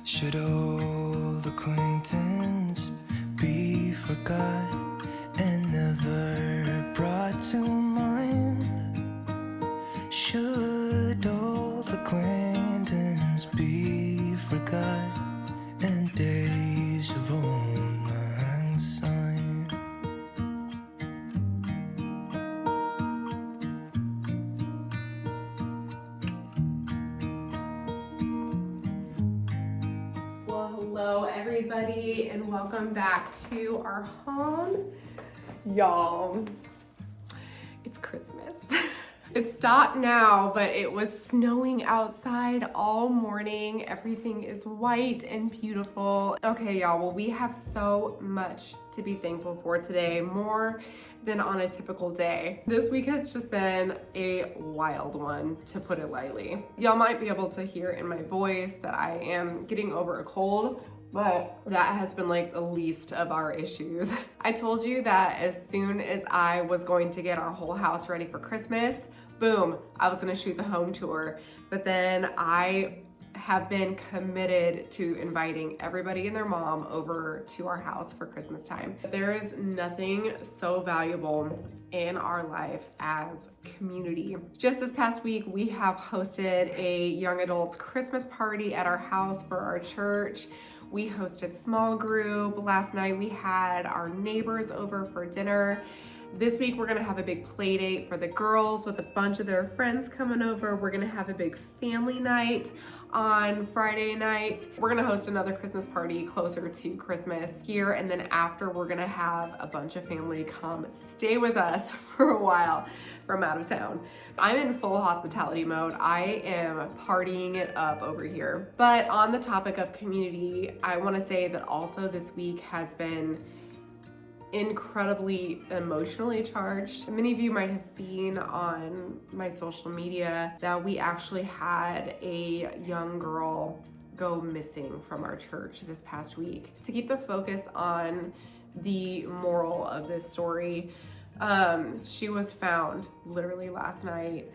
Should old acquaintance be forgot and never brought to mind? Should old acquaintance be forgot and days of old lang syne? Well, hello everybody and welcome back to our home. Y'all, it's Christmas. It's stopped now, but it was snowing outside all morning. Everything is white and beautiful. Okay, y'all, well, we have so much to be thankful for today, more than on a typical day. This week has just been a wild one, to put it lightly. Y'all might be able to hear in my voice that I am getting over a cold, but that has been like the least of our issues. I told you that as soon as I was going to get our whole house ready for Christmas, boom, I was gonna shoot the home tour. But then I have been committed to inviting everybody and their mom over to our house for Christmas time. There is nothing so valuable in our life as community. Just this past week, we have hosted a young adults Christmas party at our house for our church. We hosted small group. Last night we had our neighbors over for dinner. This week we're gonna have a big play date for the girls with a bunch of their friends coming over. We're gonna have a big family night on Friday night. We're gonna host another Christmas party closer to Christmas here, and then after we're gonna have a bunch of family come stay with us for a while from out of town. I'm in full hospitality mode. I am partying it up over here. But on the topic of community, I wanna say that also this week has been incredibly emotionally charged. Many of you might have seen on my social media that we actually had a young girl go missing from our church this past week. To keep the focus on the moral of this story, she was found literally last night.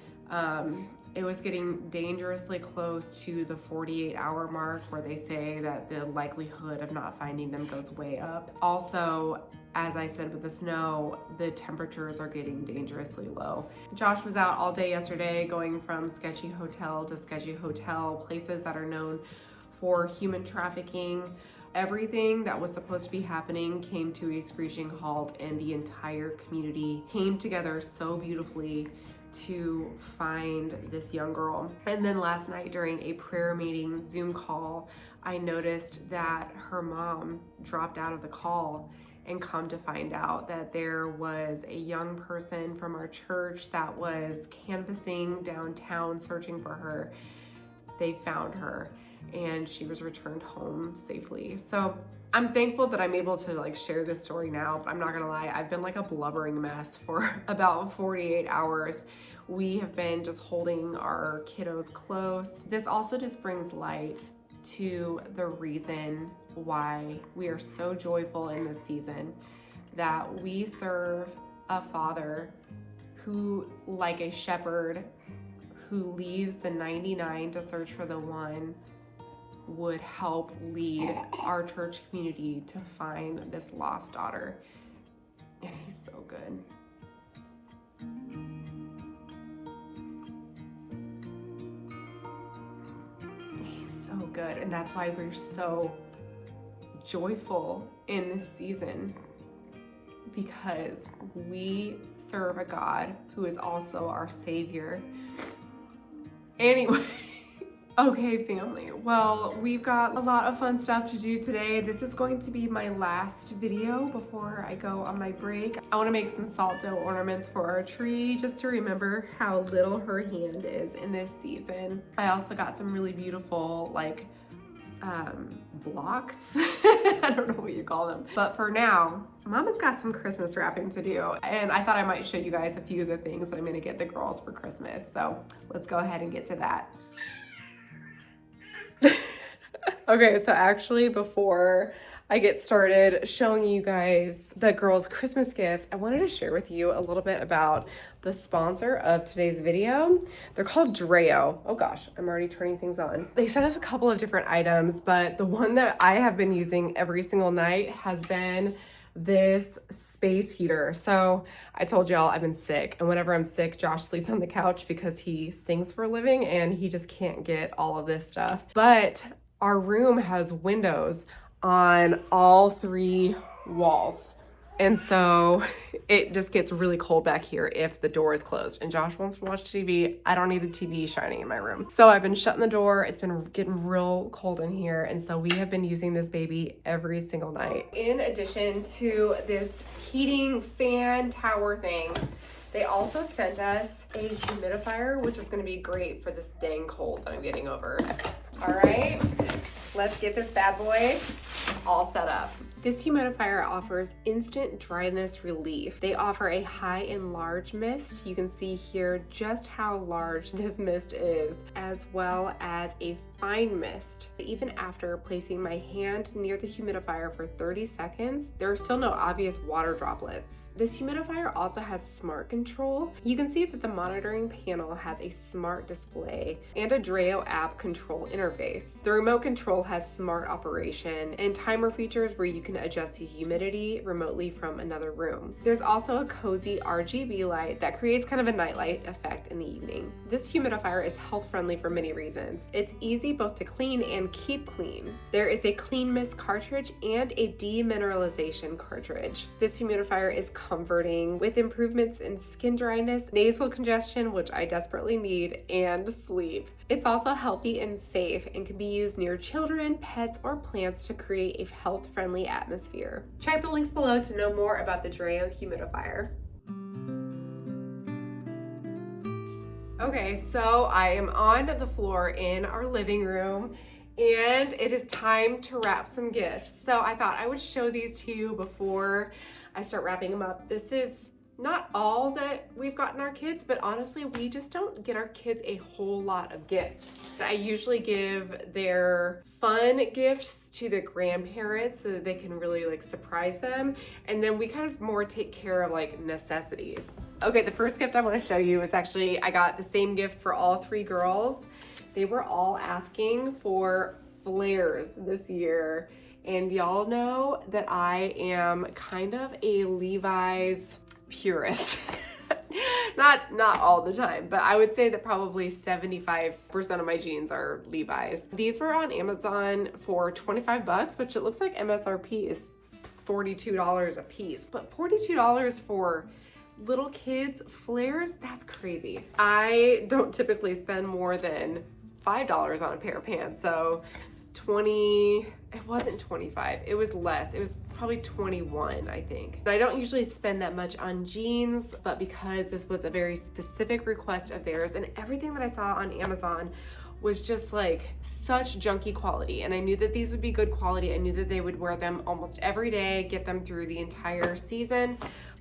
It was getting dangerously close to the 48-hour mark where they say that the likelihood of not finding them goes way up. Also, as I said with the snow, the temperatures are getting dangerously low. Josh was out all day yesterday going from sketchy hotel to sketchy hotel, places that are known for human trafficking. Everything that was supposed to be happening came to a screeching halt, and the entire community came together so beautifully to find this young girl. And then last night during a prayer meeting Zoom call, I noticed that her mom dropped out of the call, and come to find out that there was a young person from our church that was canvassing downtown searching for her. They found her and she was returned home safely. So I'm thankful that I'm able to like share this story now, but I'm not gonna lie, I've been like a blubbering mess for about 48 hours. We have been just holding our kiddos close. This also just brings light to the reason why we are so joyful in this season, that we serve a Father who, like a shepherd who leaves the 99 to search for the one, would help lead our church community to find this lost daughter. And he's so good. He's so good, and that's why we're so joyful in this season, because we serve a God who is also our Savior. Anyway, okay, family. Well, we've got a lot of fun stuff to do today. This is going to be my last video before I go on my break. I want to make some salt dough ornaments for our tree, just to remember how little her hand is in this season. I also got some really beautiful, like, blocks. I don't know what you call them. But for now, Mama's got some Christmas wrapping to do, and I thought I might show you guys a few of the things that I'm gonna get the girls for Christmas. So let's go ahead and get to that. Okay, so actually before I get started showing you guys the girls' Christmas gifts, I wanted to share with you a little bit about the sponsor of today's video. They're called Dreo. Oh gosh, I'm already turning things on. They sent us a couple of different items, but the one that I have been using every single night has been this space heater. So I told y'all I've been sick, and whenever I'm sick, Josh sleeps on the couch because he sings for a living and he just can't get all of this stuff. But our room has windows on all 3 walls. And so it just gets really cold back here if the door is closed. And Josh wants to watch TV. I don't need the TV shining in my room. So I've been shutting the door. It's been getting real cold in here. And so we have been using this baby every single night. In addition to this heating fan tower thing, they also sent us a humidifier, which is going to be great for this dang cold that I'm getting over. All right, let's get this bad boy all set up. This humidifier offers instant dryness relief. They offer a high and large mist. You can see here just how large this mist is, as well as a fine mist. Even after placing my hand near the humidifier for 30 seconds, there are still no obvious water droplets. This humidifier also has smart control. You can see that the monitoring panel has a smart display and a Dreo app control interface. The remote control has smart operation and timer features where you can adjust the humidity remotely from another room. There's also a cozy RGB light that creates kind of a nightlight effect in the evening. This humidifier is health friendly for many reasons. It's easy both to clean and keep clean. There is a clean mist cartridge and a demineralization cartridge. This humidifier is comforting with improvements in skin dryness, nasal congestion, which I desperately need, and sleep. It's also healthy and safe and can be used near children, pets, or plants to create a health-friendly atmosphere. Check the links below to know more about the Dreo humidifier. Okay, so I am on the floor in our living room and it is time to wrap some gifts. So I thought I would show these to you before I start wrapping them up. This is not all that we've gotten our kids, but honestly, we just don't get our kids a whole lot of gifts. I usually give their fun gifts to the grandparents so that they can really like surprise them. And then we kind of more take care of like necessities. Okay, the first gift I want to show you is actually, I got the same gift for all 3 girls. They were all asking for flares this year. And y'all know that I am kind of a Levi's purist. Not all the time, but I would say that probably 75% of my jeans are Levi's. These were on Amazon for $25, which it looks like MSRP is $42 a piece, but $42 for little kids flares, that's crazy. I don't typically spend more than $5 on a pair of pants, so it wasn't 25, it was less, it was probably 21, I think. I don't usually spend that much on jeans, but because this was a very specific request of theirs and everything that I saw on Amazon was just like such junky quality, and I knew that these would be good quality. I knew that they would wear them almost every day, get them through the entire season.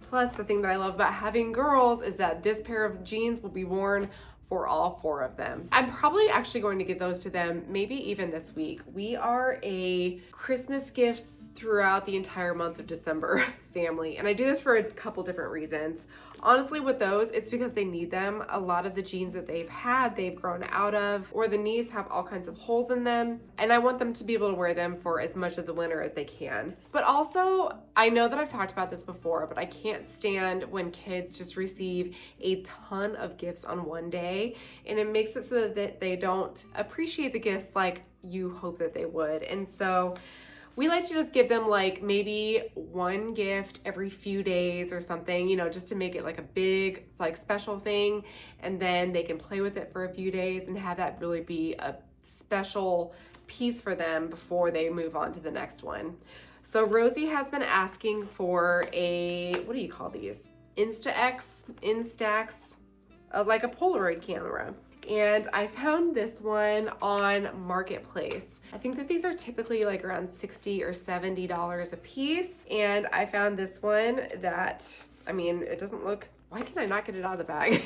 Plus, the thing that I love about having girls is that this pair of jeans will be worn for all 4 of them. I'm probably actually going to give those to them maybe even this week. We are a Christmas gifts throughout the entire month of December family, and I do this for a couple different reasons. Honestly, with those, it's because they need them. A lot of the jeans that they've grown out of, or the knees have all kinds of holes in them, and I want them to be able to wear them for as much of the winter as they can. But also, I know that I've talked about this before, but I can't stand when kids just receive a ton of gifts on one day, and it makes it so that they don't appreciate the gifts like you hope that they would. And so we like to just give them like maybe 1 gift every few days or something, you know, just to make it like a big, like special thing. And then they can play with it for a few days and have that really be a special piece for them before they move on to the next one. So Rosie has been asking for a, what do you call these? Instax, like a Polaroid camera. And I found this one on Marketplace. I think that these are typically like around $60 or $70 a piece. And I found this one that, I mean, it doesn't look, why can I not get it out of the bag?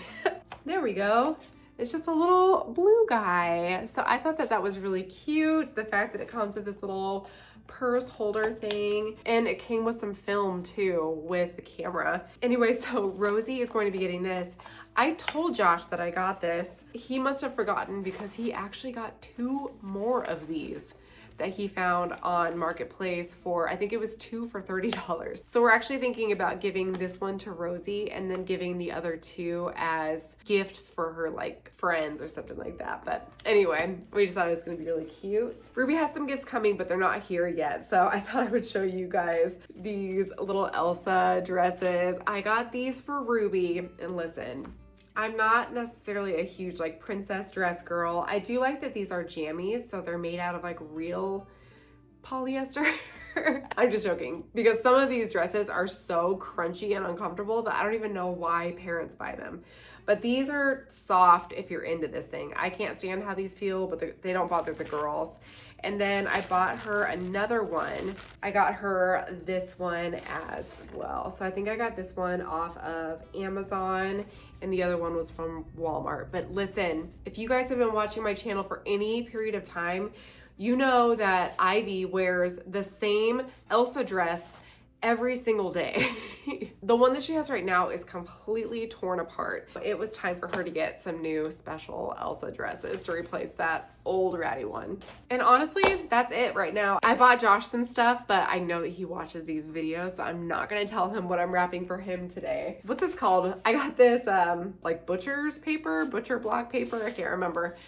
There we go. It's just a little blue guy. So I thought that that was really cute. The fact that it comes with this little purse holder thing, and it came with some film too with the camera. Anyway, so Rosie is going to be getting this. I told Josh that I got this. He must have forgotten because he actually got 2 more of these that he found on Marketplace for, I think it was 2 for $30. So we're actually thinking about giving this one to Rosie and then giving the other 2 as gifts for her like friends or something like that. But anyway, we just thought it was gonna be really cute. Ruby has some gifts coming, but they're not here yet. So I thought I would show you guys these little Elsa dresses. I got these for Ruby, and listen, I'm not necessarily a huge like princess dress girl. I do like that these are jammies, so they're made out of like real polyester. I'm just joking, because some of these dresses are so crunchy and uncomfortable that I don't even know why parents buy them. But these are soft if you're into this thing. I can't stand how these feel, but they don't bother the girls. And then I bought her another one. I got her this one as well. So I think I got this one off of Amazon and the other one was from Walmart. But listen, if you guys have been watching my channel for any period of time, you know that Ivy wears the same Elsa dress every single day. The one that she has right now is completely torn apart. It was time for her to get some new special Elsa dresses to replace that old ratty one. And honestly, that's it right now. I bought Josh some stuff, but I know that he watches these videos, so I'm not gonna tell him what I'm wrapping for him today. What's this called? I got this like butcher block paper, I can't remember.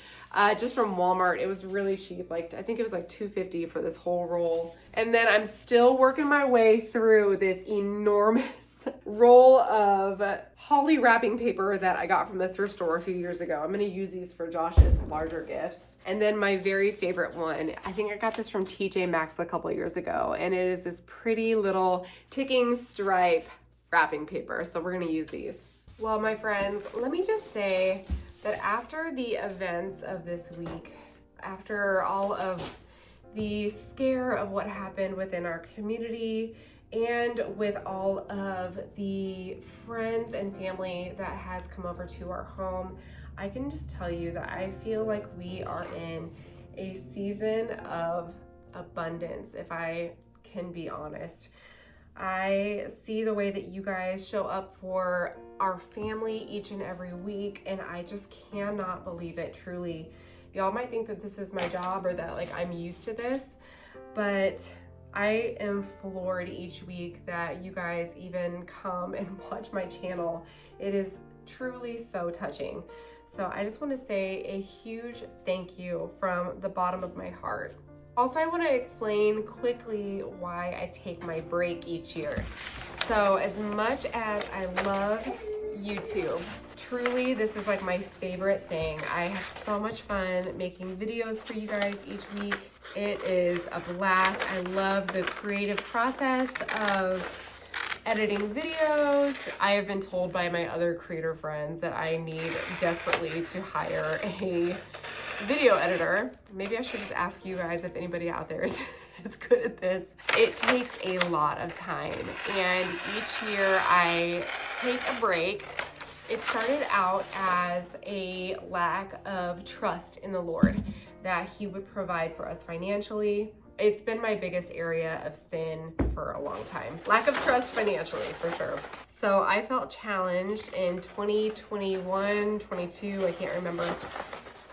Just from Walmart. It was really cheap. Like, I think it was like $2.50 for this whole roll. And then I'm still working my way through this enormous roll of holly wrapping paper that I got from the thrift store a few years ago. I'm gonna use these for Josh's larger gifts. And then my very favorite one, I think I got this from TJ Maxx a couple years ago, and it is this pretty little ticking stripe wrapping paper. So we're gonna use these. Well, my friends, let me just say that after the events of this week, after all of the scare of what happened within our community, and with all of the friends and family that has come over to our home, I can just tell you that I feel like we are in a season of abundance, if I can be honest. I see the way that you guys show up for our family each and every week, and I just cannot believe it, truly. Y'all might think that this is my job or that like I'm used to this, but I am floored each week that you guys even come and watch my channel. It is truly so touching. So I just want to say a huge thank you from the bottom of my heart. Also, I want to explain quickly why I take my break each year. So as much as I love YouTube, truly this is like my favorite thing. I have so much fun making videos for you guys each week. It is a blast. I love the creative process of editing videos. I have been told by my other creator friends that I need desperately to hire a video editor. Maybe I should just ask you guys if anybody out there is good at this. It takes a lot of time, and each year I take a break. It started out as a lack of trust in the Lord that He would provide for us financially. It's been my biggest area of sin for a long time. Lack of trust financially, for sure. So I felt challenged in 2021, 22, I can't remember,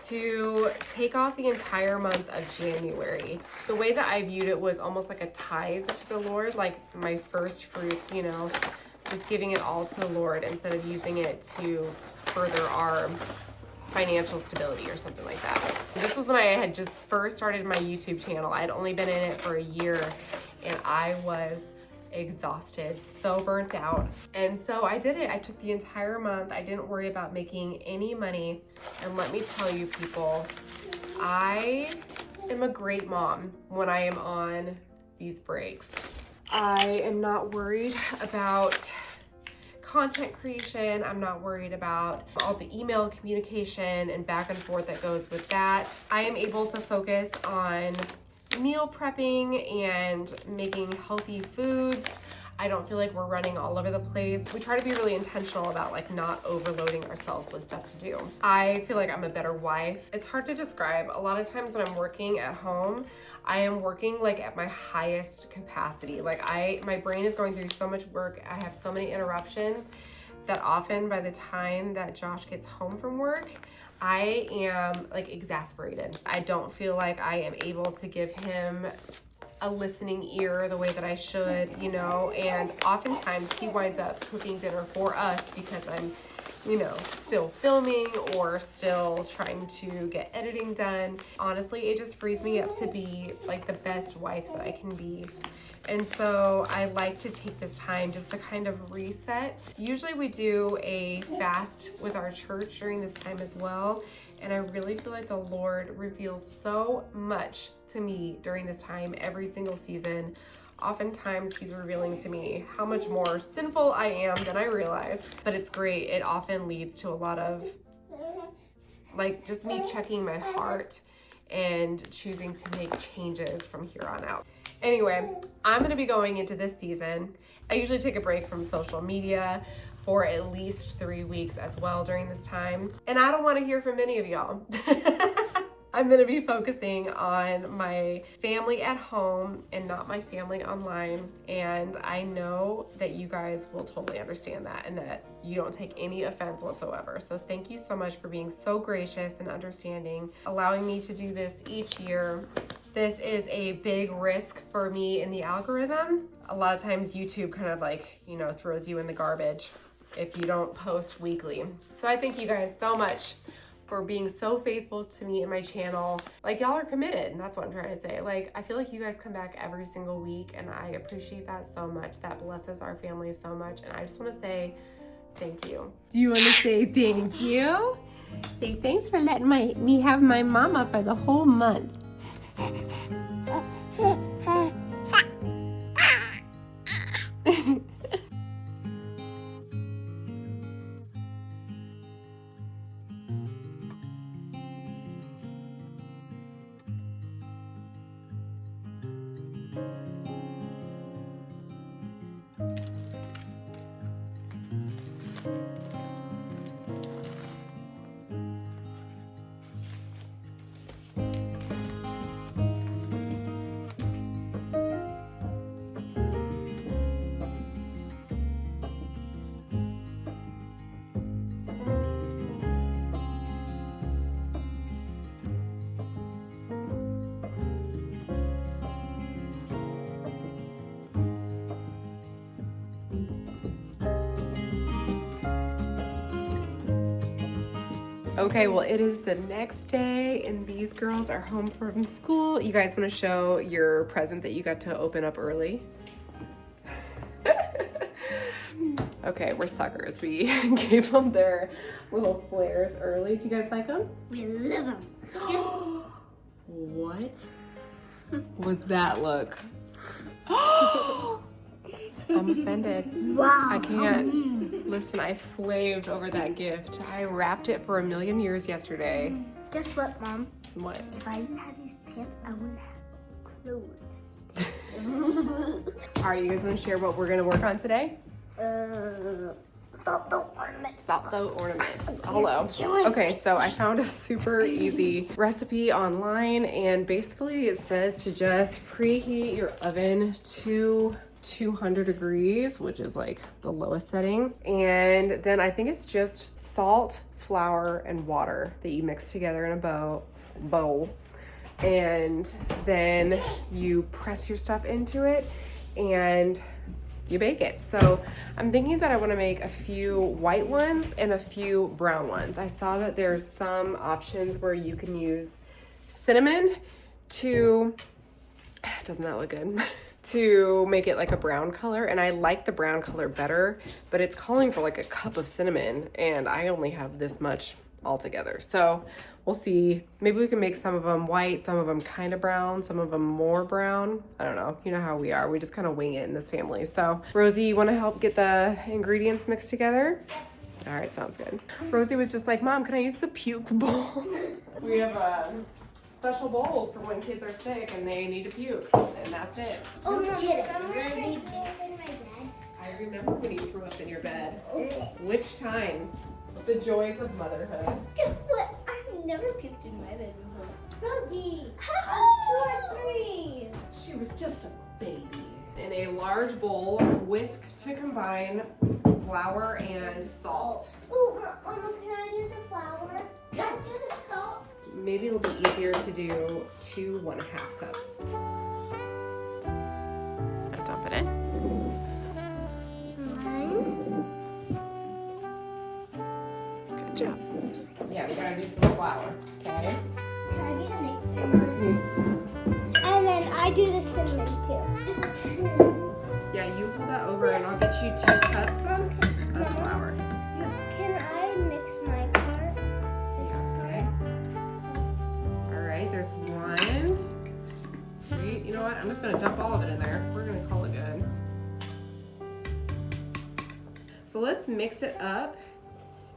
to take off the entire month of January. The way that I viewed it was almost like a tithe to the Lord, like my first fruits, you know, just giving it all to the Lord instead of using it to further our financial stability or something like that. This was when I had just first started my YouTube channel. I had only been in it for a year, and I was exhausted, so burnt out. And so I did it. I took the entire month. I didn't worry about making any money. And let me tell you, people, I am a great mom when I am on these breaks. I am not worried about content creation. I'm not worried about all the email communication and back and forth that goes with that. I am able to focus on meal prepping and making healthy foods. I don't feel like we're running all over the place. We try to be really intentional about like not overloading ourselves with stuff to do. I feel like I'm a better wife. It's hard to describe. A lot of times when I'm working at home, I am working like at my highest capacity. Like my brain is going through so much work. I have so many interruptions that often by the time that Josh gets home from work, I am like exasperated. I don't feel like I am able to give him a listening ear the way that I should, you know, and oftentimes he winds up cooking dinner for us because I'm, you know, still filming or still trying to get editing done. Honestly, it just frees me up to be like the best wife that I can be. And so I like to take this time just to kind of reset. Usually we do a fast with our church during this time as well. And I really feel like the Lord reveals so much to me during this time every single season. Oftentimes he's revealing to me how much more sinful I am than I realize, but it's great. It often leads to a lot of like just me checking my heart and choosing to make changes from here on out. Anyway, I'm gonna be going into this season. I usually take a break from social media for at least 3 weeks as well during this time. And I don't wanna hear from many of y'all. I'm gonna be focusing on my family at home and not my family online. And I know that you guys will totally understand that and that you don't take any offense whatsoever. So thank you so much for being so gracious and understanding, allowing me to do this each year. This is a big risk for me in the algorithm. A lot of times YouTube kind of like, you know, throws you in the garbage if you don't post weekly. So I thank you guys so much for being so faithful to me and my channel. Like y'all are committed, and that's what I'm trying to say. Like I feel like you guys come back every single week and I appreciate that so much. That blesses our family so much. And I just wanna say thank you. Do you wanna say thank you? Say thanks for letting me have my mama for the whole month. Okay, well, it is the next day and these girls are home from school. You guys want to show your present that you got to open up early? Okay, we're suckers. We gave them their little flares early. Do you guys like them? We love them. What was that look? I'm offended. Wow. I can't. Listen, I slaved over that gift. I wrapped it for 1,000,000 years yesterday. Guess what, Mom? What? If I didn't have these pants, I wouldn't have clothes. All right, you guys want to share what we're going to work on today? Salt the ornaments. Salsa ornaments. Hello. Okay, so I found a super easy recipe online, and basically it says to just preheat your oven to 200 degrees, which is like the lowest setting. And then I think it's just salt, flour, and water that you mix together in a bowl. And then you press your stuff into it and you bake it. So I'm thinking that I want to make a few white ones and a few brown ones. I saw that there's some options where you can use cinnamon to, doesn't that look good? To make it like a brown color, and I like the brown color better, but it's calling for like a cup of cinnamon and I only have this much altogether. So we'll see. Maybe we can make some of them white, some of them kind of brown, some of them more brown. I don't know. You know how we are. We just kind of wing it in this family. So Rosie, you want to help get the ingredients mixed together? All right, sounds good. Rosie was just like, Mom, can I use the puke bowl? We have special bowls for when kids are sick and they need to puke, and that's it. Oh, get it. Ready? I remember when you threw up in your bed. Which time? The joys of motherhood. Guess what? I've never puked in my bed before. Rosie, I was 2 or 3. She was just a baby. In a large bowl, whisk to combine flour and salt. Oh, Mama, can I do the flour? Can I do the salt? Maybe it'll be easier to do 2 1/2 cups. Dump it in. Good job. Yeah, we gotta do some flour, okay? Can I be the next time? And then I do the cinnamon too. Yeah, you hold that over and I'll get you 2 cups of flour. Can I mix my part? Okay. All right, there's 1. Wait, you know what? I'm just gonna dump all of it in there. We're gonna call it good. So let's mix it up,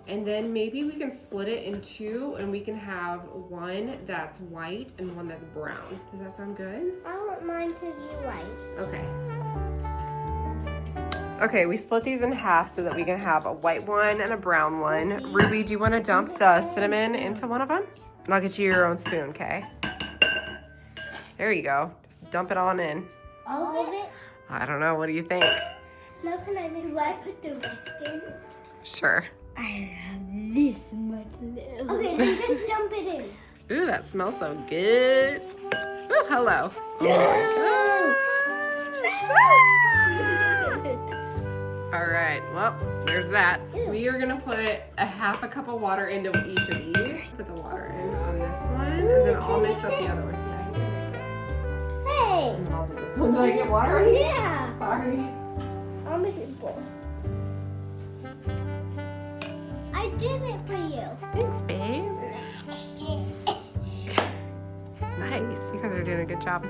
and then maybe we can split it in 2 and we can have 1 that's white and 1 that's brown. Does that sound good? I want mine to be white. Okay. Okay, we split these in half so that we can have a white one and a brown one. Ruby, do you want to dump the cinnamon into one of them? And I'll get you your own spoon, okay? There you go. Just dump it on in. All of it? I don't know, what do you think? Now can I mix? Do I put the rest in? Sure. I have this much left. Okay, then just dump it in. Ooh, that smells so good. Oh, hello. Oh my gosh. All right, well, there's that. We are gonna put a 1/2 cup of water into each of these. Put the water in on this one, and then I'll mix up the other one. Yeah, you can mix it. Hey! And I'll do this one. Did I get water on you? Yeah. Sorry. I'll make it both. I did it for you. Thanks, babe. Nice. You guys are doing a good job.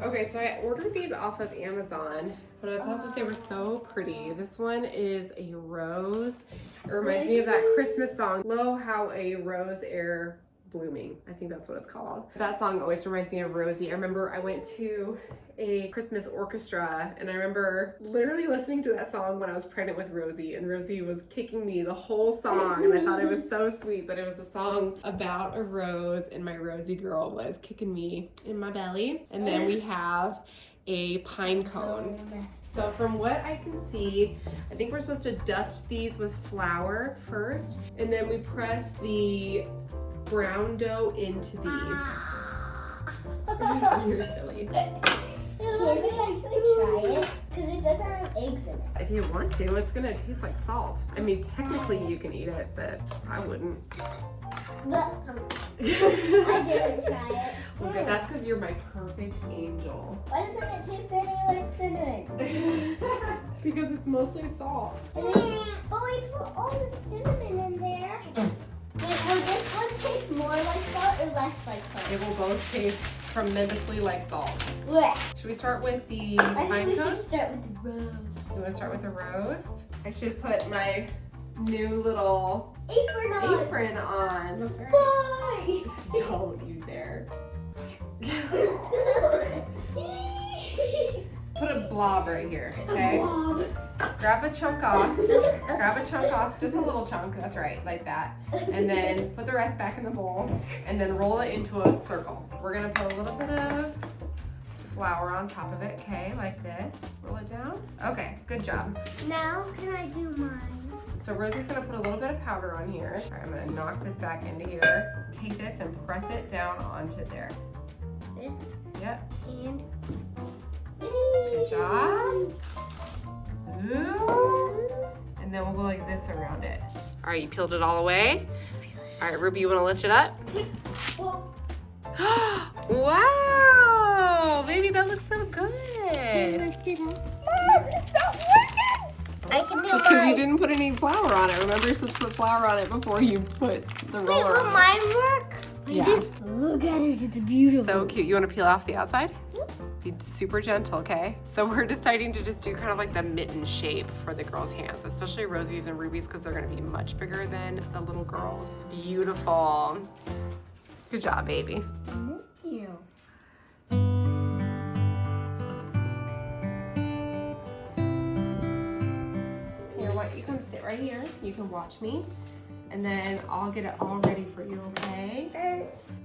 Okay, so I ordered these off of Amazon, but I thought that they were so pretty. This one is a rose. It reminds me of that Christmas song, Lo, How a Rose Ere Blooming. I think that's what it's called. That song always reminds me of Rosie. I remember I went to a Christmas orchestra and I remember literally listening to that song when I was pregnant with Rosie, and Rosie was kicking me the whole song, and I thought it was so sweet that it was a song about a rose and my Rosie girl was kicking me in my belly. And then we have a pine cone. So from what I can see, I think we're supposed to dust these with flour first, and then we press the brown dough into these. You're silly. Can we actually try it? Because it doesn't have eggs in it. If you want to, it's gonna taste like salt. I mean, technically you can eat it, but I wouldn't. I didn't try it. Okay, that's because you're my perfect angel. Why doesn't it taste any like cinnamon? Because it's mostly salt. But we put all the cinnamon in there. Wait, will this one taste more like salt or less like salt? It will both taste tremendously like salt. Blech. Should we start with the I think pine we cone? should start with the rose. You want to start with the rose? I should put my new little Apron on. apron on. That's right. Bye. Don't you dare. Put a blob right here, okay? Blob. Grab a chunk off. Grab a chunk off, just a little chunk, that's right, like that. And then put the rest back in the bowl and then roll it into a circle. We're gonna put a little bit of flour on top of it, okay, like this. Roll it down. Okay, good job. Now can I do mine? So Rosie's gonna put a little bit of powder on here. All right, I'm gonna knock this back into here. Take this and press it down onto there. This Yep, and good job. Ooh. And then we'll go like this around it. All right, you peeled it all away? All right, Ruby, you wanna lift it up? Well, Wow, baby, that looks so good. lift it up. Mom, it's not working. I can do It's because you mine. didn't put any flour on it. Remember, you're supposed to put flour on it before you put the Wait, roller will on it. mine work? Yeah. Look at it, it's beautiful. So cute. You want to peel off the outside? Be super gentle, okay? So we're deciding to just do kind of like the mitten shape for the girls' hands, especially Rosie's and Ruby's, because they're going to be much bigger than the little girls. Beautiful. Good job, baby. Thank you. right here. You can watch me. And then I'll get it all ready for you, okay?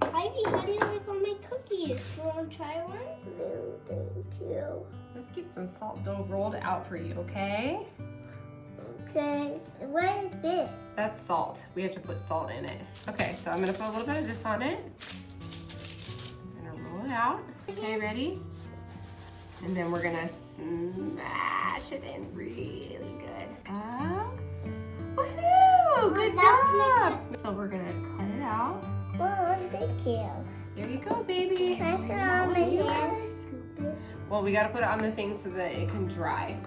Ivy, how do you like all my cookies? You want to try one? No, thank you. Let's get some salt dough rolled out for you, okay? Okay. What is this? That's salt. We have to put salt in it. Okay, so I'm gonna put a little bit of this on it. I'm gonna roll it out. Okay, ready? And then we're gonna smash it in really good. Woohoo! Good job! So we're gonna cut it out. Mom, thank you. There you go, baby. Can I put it on my hands? Well, we gotta put it on the thing so that it can dry.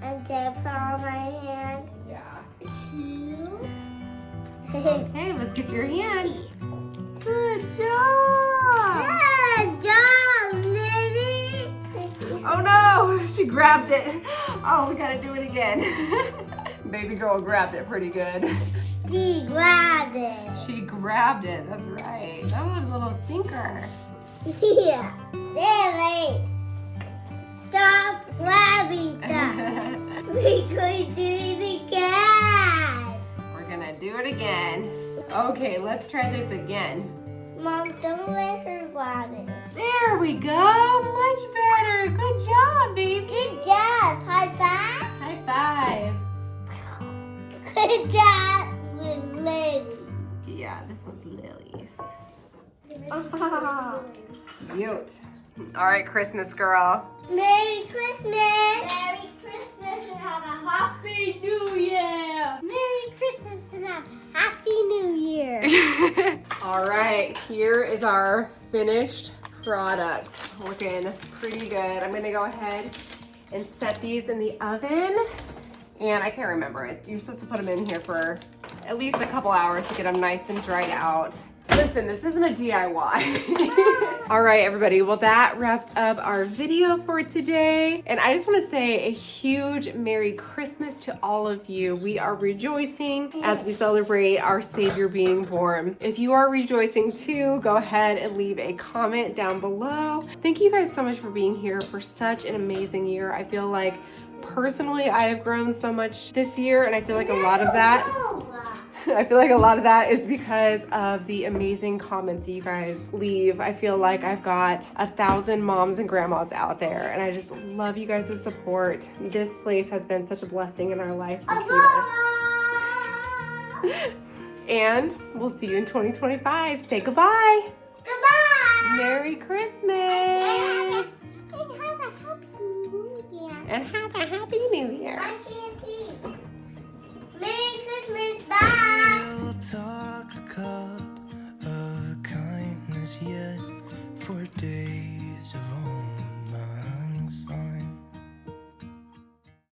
And then put on my hand. Yeah. Two. Okay, let's get your hand. Good job! Good job, Lily. Oh no, she grabbed it. Oh, we gotta do it again. Baby girl grabbed it pretty good. She grabbed it. She grabbed it, that's right. That was a little stinker. Yeah. Lily. Stop grabbing that. We could do it again. We're gonna do it again. Okay, let's try this again. Mom, don't let her grab it. There we go, much better. Good job, baby. Good job. High five. High five. Good job with Lily. Yeah, this one's Lily's. Oh. Cute. All right, Christmas girl. Merry Christmas. Merry Christmas and have a Happy New Year. Merry Christmas and have a Happy New Year. All right, here is our finished products. Looking pretty good. I'm gonna go ahead and set these in the oven. And I can't remember it. You're supposed to put them in here for at least a couple hours to get them nice and dried out. Listen, this isn't a DIY. All right, everybody. Well, that wraps up our video for today. And I just want to say a huge Merry Christmas to all of you. We are rejoicing as we celebrate our Savior being born. If you are rejoicing too, go ahead and leave a comment down below. Thank you guys so much for being here for such an amazing year. I feel like personally, I have grown so much this year, and I feel like a lot of that is because of the amazing comments that you guys leave. I feel like I've got 1,000 moms and grandmas out there, and I just love you guys' support. This place has been such a blessing in our life this year. And we'll see you in 2025. Say goodbye. Goodbye. Merry Christmas. And have a Happy New Year. And have a Happy New Year. I can't see. Merry Christmas. Bye.